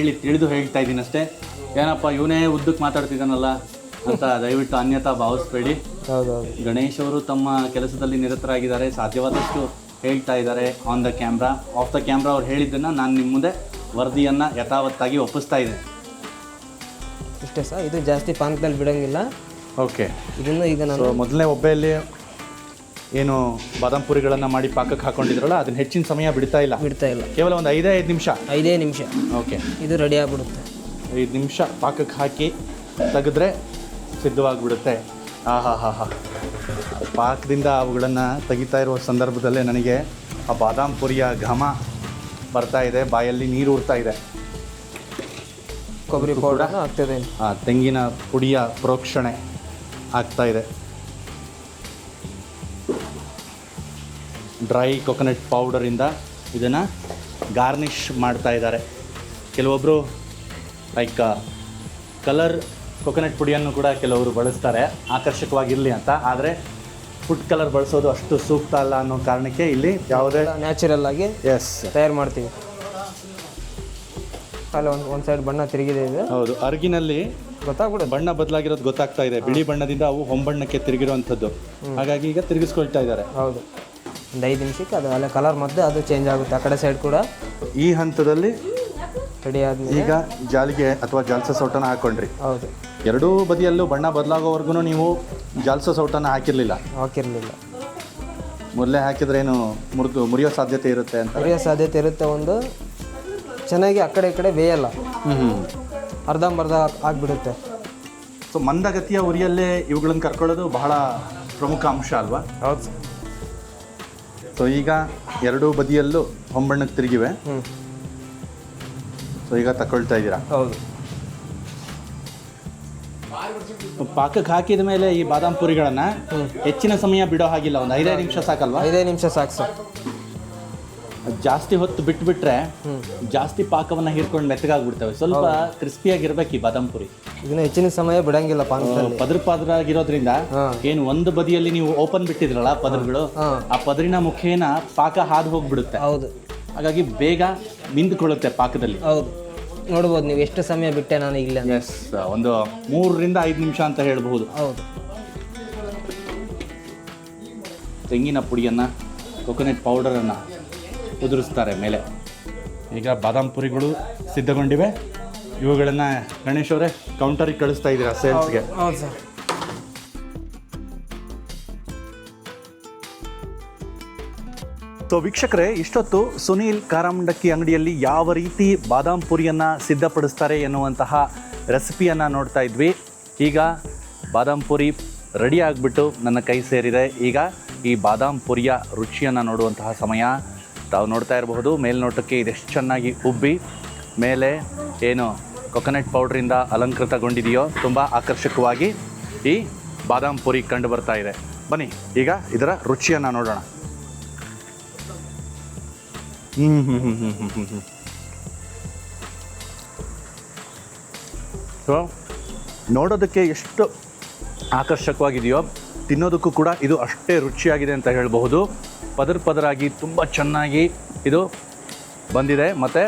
ತಿಳಿದು ಹೇಳ್ತಾ ಇದ್ದೀನಿ ಅಷ್ಟೇ. ಏನಪ್ಪ ಇವನೇ ಉದ್ದಕ್ಕೆ ಮಾತಾಡ್ತಿದ್ದಾನಲ್ಲ ಅಂತ ದಯವಿಟ್ಟು ಅನ್ಯತಾ ಭಾವಿಸ್ಬೇಡಿ. ಹೌದೌದು. ಗಣೇಶ್ ಅವರು ತಮ್ಮ ಕೆಲಸದಲ್ಲಿ ನಿರತರಾಗಿದ್ದಾರೆ, ಸಾಧ್ಯವಾದಷ್ಟು ಹೇಳ್ತಾ ಇದ್ದಾರೆ. On the camera, of the camera ಅವ್ರು ಹೇಳಿದ್ದನ್ನು ನಾನು ನಿಮ್ಮ ಮುಂದೆ ವರದಿಯನ್ನು ಯಥಾವತ್ತಾಗಿ ಒಪ್ಪಿಸ್ತಾ ಇದ್ದೇನೆ. ಇಷ್ಟೇ ಸರ್. ಇದು ಜಾಸ್ತಿ ಪಾನಕದಲ್ಲಿ ಬಿಡೋಂಗಿಲ್ಲ. ಓಕೆ. ಇದನ್ನು ಈಗ ನಾನು ಮೊದಲನೇ ಒಬ್ಬೆಯಲ್ಲಿ ಏನು ಬಾದಾಮ್ ಪುರಿಗಳನ್ನು ಮಾಡಿ ಪಾಕಕ್ಕೆ ಹಾಕೊಂಡಿದ್ರಲ್ಲ, ಅದನ್ನ ಹೆಚ್ಚಿನ ಸಮಯ ಬಿಡ್ತಾ ಇಲ್ಲ. ಕೇವಲ ಒಂದು 5 ನಿಮಿಷ. 5 ನಿಮಿಷ. ಓಕೆ. ಇದು ರೆಡಿ ಆಗಿಬಿಡುತ್ತೆ. 5 ನಿಮಿಷ ಪಾಕಕ್ಕೆ ಹಾಕಿ ತೆಗೆದ್ರೆ ಸಿದ್ಧವಾಗಿಬಿಡುತ್ತೆ. ಆಹಾ. ಪಾಕದಿಂದ ಅವುಗಳನ್ನು ತೆಗಿತಾ ಇರುವ ಸಂದರ್ಭದಲ್ಲೇ ನನಗೆ ಆ ಬಾದಾಮ್ ಪುರಿಯ ಘಮ ಬರ್ತಾ ಇದೆ, ಬಾಯಲ್ಲಿ ನೀರು ಊರ್ತಾ ಇದೆ. ಕೊಬ್ಬರಿ ಪೌಡರ್ ಆಗ್ತದೆ. ತೆಂಗಿನ ಪುಡಿಯ ಪ್ರೋಕ್ಷಣೆ ಆಗ್ತಾ ಇದೆ. ಡ್ರೈ ಕೊಕೊನಟ್ ಪೌಡರಿಂದ ಇದನ್ನು ಗಾರ್ನಿಷ್ ಮಾಡ್ತಾ ಇದ್ದಾರೆ. ಕೆಲವೊಬ್ಬರು ಲೈಕ್ ಕಲರ್ ಕೊಕೊನಟ್ ಪುಡಿಯನ್ನು ಕೂಡ ಕೆಲವರು ಬಳಸ್ತಾರೆ ಆಕರ್ಷಕವಾಗಿರಲಿ ಅಂತ. ಆದರೆ ಫುಡ್ ಕಲರ್ ಬಳಸೋದು ಅಷ್ಟು ಸೂಕ್ತ ಅಲ್ಲ ಅನ್ನೋ ಕಾರಣಕ್ಕೆ ಇಲ್ಲಿ ಯಾವುದೇ ನ್ಯಾಚುರಲ್ ಆಗಿ ತಯಾರು ಮಾಡ್ತೀವಿ. ಅಲ್ಲಿ ಒಂದು ಸೈಡ್ ಬಣ್ಣ ತಿರುಗಿದೆ ಇದೆ. ಹೌದು. ಅರ್ಗಿನಲ್ಲಿ ಗೊತ್ತಾಗ್ಬಿಡುತ್ತೆ, ಬಣ್ಣ ಬದಲಾಗಿರೋದು ಗೊತ್ತಾಗ್ತಾ ಇದೆ. ಬಿಳಿ ಬಣ್ಣದಿಂದ ಅವು ಹೊಂಬಣ್ಣಕ್ಕೆ ತಿರುಗಿರುವಂಥದ್ದು. ಹಾಗಾಗಿ ಈಗ ತಿರುಗಿಸ್ಕೊಳ್ತಾ ಇದ್ದಾರೆ. ಹೌದು. ಒಂದು 5 ನಿಮಿಷಕ್ಕೆ ಅದು ಅಲ್ಲೇ ಕಲರ್ ಮತ್ತೆ ಅದು ಚೇಂಜ್ ಆಗುತ್ತೆ. ಆ ಕಡೆ ಸೈಡ್ ಕೂಡ ಈ ಹಂತದಲ್ಲಿ ರೆಡಿ ಆದ್ಮೇಲೆ ಈಗ ಜಾಲಿಗೆ ಅಥವಾ ಜಾಲ್ಸ ಸೌಟನ್ನು ಹಾಕೊಂಡ್ರಿ. ಹೌದು. ಎರಡೂ ಬದಿಯಲ್ಲೂ ಬಣ್ಣ ಬದಲಾಗೋವರೆಗೂ ನೀವು ಜಾಲ್ಸ ಸೌಟನ್ನು ಹಾಕಿರಲಿಲ್ಲ. ಮೊದಲೇ ಹಾಕಿದ್ರೇನು ಮುರಿಯೋ ಸಾಧ್ಯತೆ ಇರುತ್ತೆ ಅಂತ? ಮುರಿಯೋ ಸಾಧ್ಯತೆ ಇರುತ್ತೆ. ಒಂದು ಚೆನ್ನಾಗಿ ಆ ಕಡೆ ಈ ಕಡೆ ಬೇಯಲ್ಲ, ಅರ್ಧಂಬರ್ಧ ಆಗಿಬಿಡುತ್ತೆ. ಸೊ ಮಂದಗತಿಯ ಉರಿಯಲ್ಲೇ ಇವುಗಳನ್ನು ಕರ್ಕೊಳ್ಳೋದು ಬಹಳ ಪ್ರಮುಖ ಅಂಶ ಅಲ್ವಾ? ಹೌದು ಸರ್. ಸೊ ಈಗ ಎರಡೂ ಬದಿಯಲ್ಲೂ ಹೊಂಬಣ್ಣಕ್ಕೆ ತಿರುಗಿವೆ. ಸೊ ಈಗ ತಗೊಳ್ತಾ ಇದ್ದೀರಾ? ಹೌದು. ಪಾಕಕ್ಕೆ ಹಾಕಿದ ಮೇಲೆ ಈ ಬಾದಾಮ್ ಪುರಿಗಳನ್ನು ಹೆಚ್ಚಿನ ಸಮಯ ಬಿಡೋ ಹಾಗಿಲ್ಲ, ಒಂದು 5 ನಿಮಿಷ ಸಾಕಲ್ವಾ? 5 ನಿಮಿಷ ಸಾಕು ಸರ್. ಜಾಸ್ತಿ ಹೊತ್ತು ಬಿಟ್ಬಿಟ್ರೆ ಜಾಸ್ತಿ ಪಾಕವನ್ನು ಹೀರ್ಕೊಂಡು ಮೆತ್ತಗಾಗ್ಬಿಡ್ತವೆ. ಸ್ವಲ್ಪ ಕ್ರಿಸ್ಪಿಯಾಗಿರ್ಬೇಕು ಈ ಬಾದಾಮ್ ಪುರಿ. ಇದನ್ನ ಹೆಚ್ಚಿನ ಸಮಯ ಬಿಡಂಗಿಲ್ಲ ಪಾನಕದಲ್ಲಿ. ಪದರಾಗಿರೋದ್ರಿಂದ ಏನು ಒಂದು ಬದಿಯಲ್ಲಿ ನೀವು ಓಪನ್ ಬಿಟ್ಟಿದ್ರಲ್ಲ ಪದರುಗಳು, ಆ ಪದರಿನ ಮುಖೇನ ಪಾಕ ಹಾದು ಹೋಗ್ಬಿಡುತ್ತೆ. ಹೌದು. ಹಾಗಾಗಿ ಬೇಗ ಮಿಂದ್ಕೊಳ್ಳುತ್ತೆ ಪಾಕದಲ್ಲಿ. ಹೌದು. ನೋಡ್ಬೋದು ನೀವು ಎಷ್ಟು ಸಮಯ ಬಿಟ್ಟೆ ನಾನು ಇಲ್ಲ. ಎಸ್, ಒಂದು 3 ರಿಂದ 5 ನಿಮಿಷ ಅಂತ ಹೇಳ್ಬಹುದು. ಹೌದು. ತೆಂಗಿನ ಪುಡಿಯನ್ನು, ಕೊಕೊನಟ್ ಪೌಡರನ್ನು ಉದುರಿಸ್ತಾರೆ ಮೇಲೆ. ಈಗ ಬಾದಾಮ್ ಪುರಿಗಳು ಸಿದ್ಧಗೊಂಡಿವೆ. ಇವುಗಳನ್ನು ಗಣೇಶ್ ಅವರೇ ಕೌಂಟರಿಗೆ ಕಳಿಸ್ತಾ ಇದ್ದೀರಾ ಸೇಲ್ಸ್ಗೆ? ಹೌದು ಸರ್. ಸೊ ವೀಕ್ಷಕರೇ, ಇಷ್ಟೊತ್ತು ಸುನೀಲ್ ಕಾರಮಂಡಕ್ಕಿ ಅಂಗಡಿಯಲ್ಲಿ ಯಾವ ರೀತಿ ಬಾದಾಮ್ ಪುರಿಯನ್ನು ಸಿದ್ಧಪಡಿಸ್ತಾರೆ ಎನ್ನುವಂತಹ ರೆಸಿಪಿಯನ್ನು ನೋಡ್ತಾ ಇದ್ವಿ. ಈಗ ಬಾದಾಮ್ ಪುರಿ ರೆಡಿ ಆಗಿಬಿಟ್ಟು ನನ್ನ ಕೈ ಸೇರಿದೆ. ಈಗ ಈ ಬಾದಾಮ್ ಪುರಿಯ ರುಚಿಯನ್ನು ನೋಡುವಂತಹ ಸಮಯ. ತಾವು ನೋಡ್ತಾ ಇರಬಹುದು ಮೇಲ್ನೋಟಕ್ಕೆ ಇದೆಷ್ಟು ಚೆನ್ನಾಗಿ ಉಬ್ಬಿ ಮೇಲೆ ಏನು ಕೊಕೊನಟ್ ಪೌಡ್ರಿಂದ ಅಲಂಕೃತಗೊಂಡಿದೆಯೋ ತುಂಬ ಆಕರ್ಷಕವಾಗಿ ಈ ಬಾದಾಮ್ ಪುರಿ ಕಂಡು ಬರ್ತಾ ಇದೆ. ಬನ್ನಿ ಈಗ ಇದರ ರುಚಿಯನ್ನು ನೋಡೋಣ. ಸೊ ನೋಡೋದಕ್ಕೆ ಎಷ್ಟು ಆಕರ್ಷಕವಾಗಿದೆಯೋ ತಿನ್ನೋದಕ್ಕೂ ಕೂಡ ಇದು ಅಷ್ಟೇ ರುಚಿಯಾಗಿದೆ ಅಂತ ಹೇಳಬಹುದು. ಪದರಾಗಿ ತುಂಬ ಚೆನ್ನಾಗಿ ಇದು ಬಂದಿದೆ ಮತ್ತು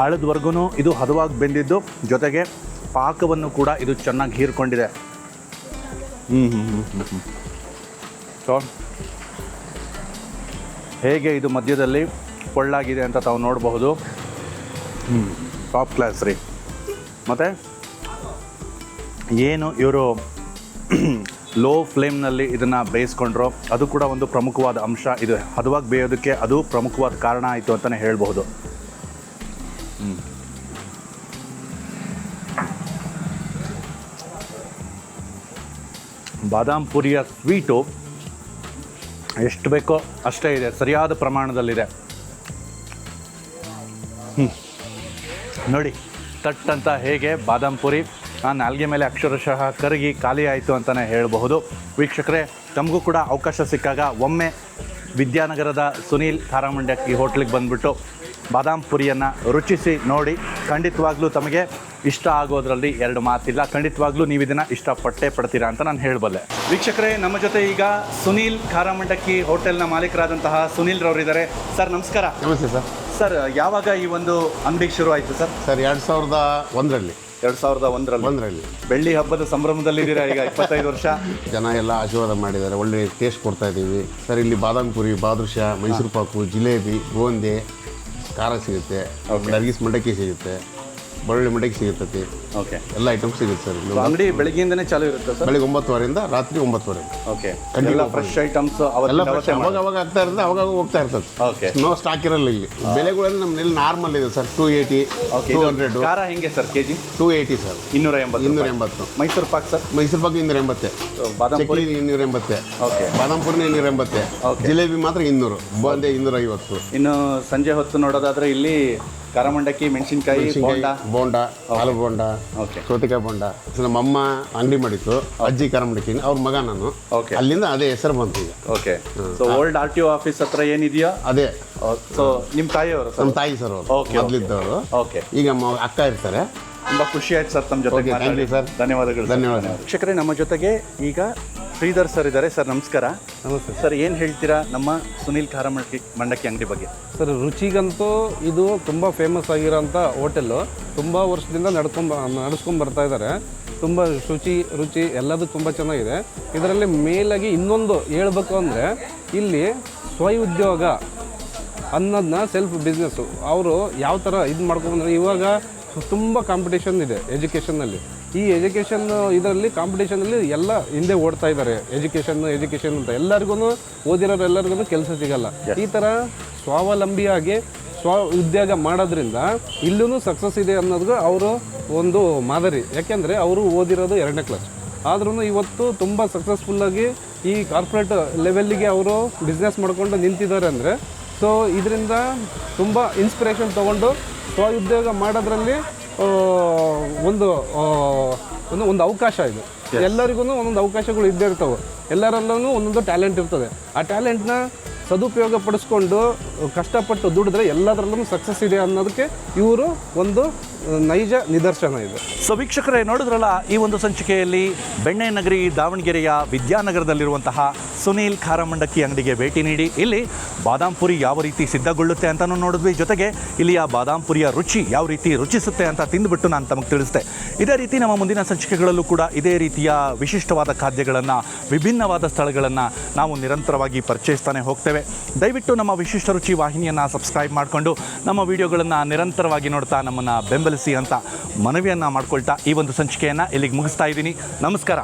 ಆಳದವರೆಗೂ ಇದು ಹದವಾಗಿ ಬೆಂದಿದ್ದು, ಜೊತೆಗೆ ಪಾಕವನ್ನು ಕೂಡ ಇದು ಚೆನ್ನಾಗಿ ಹೀರ್ಕೊಂಡಿದೆ. ಸೊ ಹೇಗೆ ಇದು ಮಧ್ಯದಲ್ಲಿ ಕೊಳ್ಳಾಗಿದೆ ಅಂತ ತಾವು ನೋಡಬಹುದು. ಟಾಪ್ ಕ್ಲಾಸ್ ರೀ. ಮತ್ತು ಏನು ಇವರು ಲೋ ಫ್ಲೇಮ್ನಲ್ಲಿ ಇದನ್ನು ಬೇಯಿಸ್ಕೊಂಡ್ರು, ಅದು ಕೂಡ ಒಂದು ಪ್ರಮುಖವಾದ ಅಂಶ. ಇದು ಹದವಾಗಿ ಬೇಯೋದಕ್ಕೆ ಅದು ಪ್ರಮುಖವಾದ ಕಾರಣ ಆಯಿತು ಅಂತಲೇ ಹೇಳ್ಬಹುದು. ಬಾದಾಮ್ ಪುರಿಯ ಸ್ವೀಟು ಎಷ್ಟು ಬೇಕೋ ಅಷ್ಟೇ ಇದೆ, ಸರಿಯಾದ ಪ್ರಮಾಣದಲ್ಲಿದೆ. ನೋಡಿ ತಟ್ಟಂತ ಹೇಗೆ ಬಾದಾಮ್ ಪುರಿ ನಾಲ್ಗೆ ಮೇಲೆ ಅಕ್ಷರಶಃ ಕರಗಿ ಖಾಲಿ ಆಯಿತು ಅಂತಲೇ ಹೇಳಬಹುದು. ವೀಕ್ಷಕರೇ, ತಮಗೂ ಕೂಡ ಅವಕಾಶ ಸಿಕ್ಕಾಗ ಒಮ್ಮೆ ವಿದ್ಯಾನಗರದ ಸುನೀಲ್ ಖಾರ ಮಂಡಕ್ಕಿ ಹೋಟ್ಲಿಗೆ ಬಂದುಬಿಟ್ಟು ಬಾದಾಮ್ ಪುರಿಯನ್ನು ರುಚಿಸಿ ನೋಡಿ. ಖಂಡಿತವಾಗ್ಲೂ ತಮಗೆ ಇಷ್ಟ ಆಗೋದ್ರಲ್ಲಿ ಎರಡು ಮಾತಿಲ್ಲ. ಖಂಡಿತವಾಗ್ಲೂ ನೀವು ಇದನ್ನು ಇಷ್ಟಪಟ್ಟೇ ಪಡ್ತೀರಾ ಅಂತ ನಾನು ಹೇಳಬಲ್ಲೆ. ವೀಕ್ಷಕರೇ, ನಮ್ಮ ಜೊತೆ ಈಗ ಸುನೀಲ್ ಖಾರ ಮಂಡಕ್ಕಿ ಹೋಟೆಲ್ನ ಮಾಲೀಕರಾದಂತಹ ಸುನೀಲ್ ರವರಿದ್ದಾರೆ. ಸರ್ ನಮಸ್ಕಾರ. ನಮಸ್ತೆ ಸರ್. ಸರ್ ಯಾವಾಗ ಈ ಒಂದು ಅಂಗಡಿ ಶುರು ಆಯಿತು ಸರ್? ಸರ್ 2001ರಲ್ಲಿ. 2001ರಲ್ಲಿ ಬೆಳ್ಳಿ ಹಬ್ಬದ ಸಂಭ್ರಮದಲ್ಲಿದ್ದೀರಾ ಈಗ 25 ವರ್ಷ. ಜನ ಎಲ್ಲ ಆಶೀರ್ವಾದ ಮಾಡಿದ್ದಾರೆ, ಒಳ್ಳೆ ಟೇಸ್ಟ್ ಕೊಡ್ತಾ ಇದ್ದೀವಿ ಸರ್. ಇಲ್ಲಿ ಬಾದಾಮ್ ಪುರಿ, ಬಾದುಷಾ, ಮೈಸೂರು ಪಾಕು, ಜಿಲೇಬಿ, ಗೋಂದೆ, ಖಾರ ಸಿಗುತ್ತೆ, ನರ್ಗಿಸ್ ಮಂಡಕ್ಕಿ ಸಿಗುತ್ತೆ, ಬೆಳ್ಳುಳ್ಳಿ ಮಂಡಕ್ಕಿ ಸಿಗುತ್ತದೆ. ಓಕೆ, ಎಲ್ಲ ಐಟಮ್ಸ್ ಸಿಗುತ್ತೆ ಸರ್. ಅಂಗಡಿ ಬೆಳಗ್ಗೆಯಿಂದನೇ ಚಾಲು ಇರುತ್ತೆ ಸರ್? ಬೆಳಿಗ್ಗೆ 9:30ರಿಂದ ರಾತ್ರಿ 9:30. ಓಕೆ, ಎಲ್ಲ ಫ್ರೆಶ್ ಐಟಮ್ಸ್ ಎಲ್ಲ ಅವಾಗ ಆಗ್ತಾ ಇರ್ತದೆ, ಅವಾಗ ಹೋಗ್ತಾ ಇರ್ತದೆ. ಓಕೆ, ನೋ ಸ್ಟಾಕ್ ಇರಲ್ಲ ಇಲ್ಲಿ. ಬೆಲೆಗಳೆಲ್ಲ ನಮ್ಮಲ್ಲಿ ನಾರ್ಮಲ್ ಇದೆ ಸರ್. 280, 200. ಖಾರ ಹೆಂಗೆ sir KG? 280 sir. 280. Mysuru Pak sir? Mysuru Pak 280. ಬಾದಾಮ್ ಪುರಿ 280. ಓಕೆ, ಬಾದಾಮ್ ಪುರಿ 280. ಜಿಲೇಬಿ ಮಾತ್ರ 200, ಬೋಂದೆ 250. ಇನ್ನು ಸಂಜೆ ಹೊತ್ತು ನೋಡೋದಾದ್ರೆ ಇಲ್ಲಿ ಖಾರ ಮಂಡಕ್ಕಿ, ಮೆಣಸಿನ್ಕಾಯಿ, ಬೋಂಡ, ಹಾಲು ಬೋಂಡ, ಸೌತೆಕಾಯಿ ಬೋಂಡ. ನಮ್ಮಮ್ಮ ಅಂಗಡಿ ಮಾಡಿತ್ತು, ಅಜ್ಜಿ ಖಾರ ಮಂಡಕ್ಕಿ, ಅವ್ರ ಮಗ ನಾನು. ಓಕೆ, ಅಲ್ಲಿಂದ ಅದೇ ಹೆಸರು ಬಂತು ಈಗ. Okay, so old RTO office ಹತ್ರ ಏನಿದೆಯೋ ಅದೇ. ಸೊ ನಿಮ್ಮ ತಾಯಿಯವರು? ನಮ್ಮ ತಾಯಿ ಸರ್ ಅವರು ಮೊದಲಿದ್ದವರು. ಓಕೆ, ಈಗ ಅಕ್ಕ ಇರ್ತಾರೆ. ತುಂಬ ಖುಷಿ ಆಯ್ತು ಸರ್ ತಮ್ಮ ಜೊತೆ ಮಾತಾಡಿ. ಧನ್ಯವಾದಗಳು. ವೀಕ್ಷಕರೇ, ನಮ್ಮ ಜೊತೆಗೆ ಈಗ ಶ್ರೀಧರ್ ಸರ್ ಇದ್ದಾರೆ. ಸರ್ ನಮಸ್ಕಾರ. ನಮಸ್ತೆ ಸರ್, ಏನು ಹೇಳ್ತೀರಾ ನಮ್ಮ ಸುನೀಲ್ ಖಾರ ಮಂಡಕ್ಕಿ ಅಂಗಡಿ ಬಗ್ಗೆ? ಸರ್, ರುಚಿಗಂತೂ ಇದು ತುಂಬ ಫೇಮಸ್ ಆಗಿರೋಂಥ ಹೋಟೆಲ್ಲು. ತುಂಬ ವರ್ಷದಿಂದ ನಡೆಸ್ಕೊಂಡು ಬರ್ತಾ ಇದ್ದಾರೆ. ತುಂಬ ರುಚಿ ಎಲ್ಲದೂ ತುಂಬ ಚೆನ್ನಾಗಿದೆ. ಇದರಲ್ಲಿ ಮೇಲಾಗಿ ಇನ್ನೊಂದು ಹೇಳ್ಬೇಕು ಅಂದರೆ, ಇಲ್ಲಿ ಸ್ವಉದ್ಯೋಗ ಅನ್ನೋದನ್ನ ಸೆಲ್ಫ್ ಬಿಸ್ನೆಸ್ಸು ಅವರು ಯಾವ ಥರ ಇದು ಮಾಡ್ಕೊಂಡ್ಬಂದ್ರೆ, ಇವಾಗ ತುಂಬ ಕಾಂಪಿಟೇಷನ್ ಇದೆ ಎಜುಕೇಷನ್ನಲ್ಲಿ. ಈ ಎಜುಕೇಷನ್ ಇದರಲ್ಲಿ ಕಾಂಪಿಟೇಷನಲ್ಲಿ ಎಲ್ಲ ಹಿಂದೆ ಓಡ್ತಾ ಇದ್ದಾರೆ. ಎಜುಕೇಷನ್ ಅಂತ ಎಲ್ಲರಿಗೂ, ಓದಿರೋರು ಎಲ್ಲರಿಗೂ ಕೆಲಸ ಸಿಗಲ್ಲ. ಈ ಥರ ಸ್ವಾವಲಂಬಿಯಾಗಿ ಉದ್ಯೋಗ ಮಾಡೋದ್ರಿಂದ ಇಲ್ಲೂ ಸಕ್ಸಸ್ ಇದೆ ಅನ್ನೋದು ಅವರು ಒಂದು ಮಾದರಿ. ಯಾಕೆಂದರೆ ಅವರು ಓದಿರೋದು 2ನೇ ಕ್ಲಾಸ್, ಆದ್ರೂ ಇವತ್ತು ತುಂಬ ಸಕ್ಸಸ್ಫುಲ್ಲಾಗಿ ಈ ಕಾರ್ಪೊರೇಟ್ ಲೆವೆಲ್ಲಿಗೆ ಅವರು ಬಿಸ್ನೆಸ್ ಮಾಡ್ಕೊಂಡು ನಿಂತಿದ್ದಾರೆ. ಅಂದರೆ ಸೊ ಇದರಿಂದ ತುಂಬ ಇನ್ಸ್ಪಿರೇಷನ್ ತೊಗೊಂಡು ಸ್ವಉದ್ಯೋಗ ಮಾಡೋದ್ರಲ್ಲಿ ಒಂದು ಅವಕಾಶ ಇದೆ. ಎಲ್ಲರಿಗೂ ಒಂದೊಂದು ಅವಕಾಶಗಳು ಇದ್ದೇ ಇರ್ತವೆ. ಎಲ್ಲರಲ್ಲೂ ಒಂದೊಂದು ಟ್ಯಾಲೆಂಟ್ ಇರ್ತದೆ. ಆ ಟ್ಯಾಲೆಂಟ್ನ ಸದುಪಯೋಗ ಪಡಿಸ್ಕೊಂಡು ಕಷ್ಟಪಟ್ಟು ದುಡಿದ್ರೆ ಎಲ್ಲದರಲ್ಲೂ ಸಕ್ಸಸ್ ಇದೆ ಅನ್ನೋದಕ್ಕೆ ಇವರು ಒಂದು ನೈಜ ನಿದರ್ಶನ ಇದೆ. ಸೊ ವೀಕ್ಷಕರೇ, ನೋಡಿದ್ರಲ್ಲ, ಈ ಒಂದು ಸಂಚಿಕೆಯಲ್ಲಿ ಬೆಣ್ಣೆ ನಗರಿ ದಾವಣಗೆರೆಯ ವಿದ್ಯಾನಗರದಲ್ಲಿರುವಂತಹ ಸುನೀಲ್ ಖಾರ ಮಂಡಕ್ಕಿ ಅಂಗಡಿಗೆ ಭೇಟಿ ನೀಡಿ ಇಲ್ಲಿ ಬಾದಾಮ್ ಪುರಿ ಯಾವ ರೀತಿ ಸಿದ್ಧಗೊಳ್ಳುತ್ತೆ ಅಂತಲೂ ನೋಡಿದ್ವಿ. ಜೊತೆಗೆ ಇಲ್ಲಿಯ ಬಾದಾಮ್ ಪುರಿಯ ರುಚಿ ಯಾವ ರೀತಿ ರುಚಿಸುತ್ತೆ ಅಂತ ತಿಂದುಬಿಟ್ಟು ನಾನು ತಮಗೆ ತಿಳಿಸಿದೆ. ಇದೇ ರೀತಿ ನಮ್ಮ ಮುಂದಿನ ಸಂಚಿಕೆಗಳಲ್ಲೂ ಕೂಡ ಇದೇ ರೀತಿಯ ವಿಶಿಷ್ಟವಾದ ಖಾದ್ಯಗಳನ್ನು, ವಿಭಿನ್ನವಾದ ಸ್ಥಳಗಳನ್ನು ನಾವು ನಿರಂತರವಾಗಿ ಪರಿಚಯಿಸ್ತಾನೆ ಹೋಗ್ತೇವೆ. ದಯವಿಟ್ಟು ನಮ್ಮ ವಿಶಿಷ್ಟ ರುಚಿ ವಾಹಿನಿಯನ್ನು ಸಬ್ಸ್ಕ್ರೈಬ್ ಮಾಡಿಕೊಂಡು ನಮ್ಮ ವಿಡಿಯೋಗಳನ್ನು ನಿರಂತರವಾಗಿ ನೋಡ್ತಾ ನಮ್ಮನ್ನು ಬೆಂಬಲಿಸಿ ಅಂತ ಮನವಿಯನ್ನು ಮಾಡ್ಕೊಳ್ತಾ ಈ ಒಂದು ಸಂಚಿಕೆಯನ್ನು ಇಲ್ಲಿಗೆ ಮುಗಿಸ್ತಾ ಇದ್ದೀನಿ. ನಮಸ್ಕಾರ.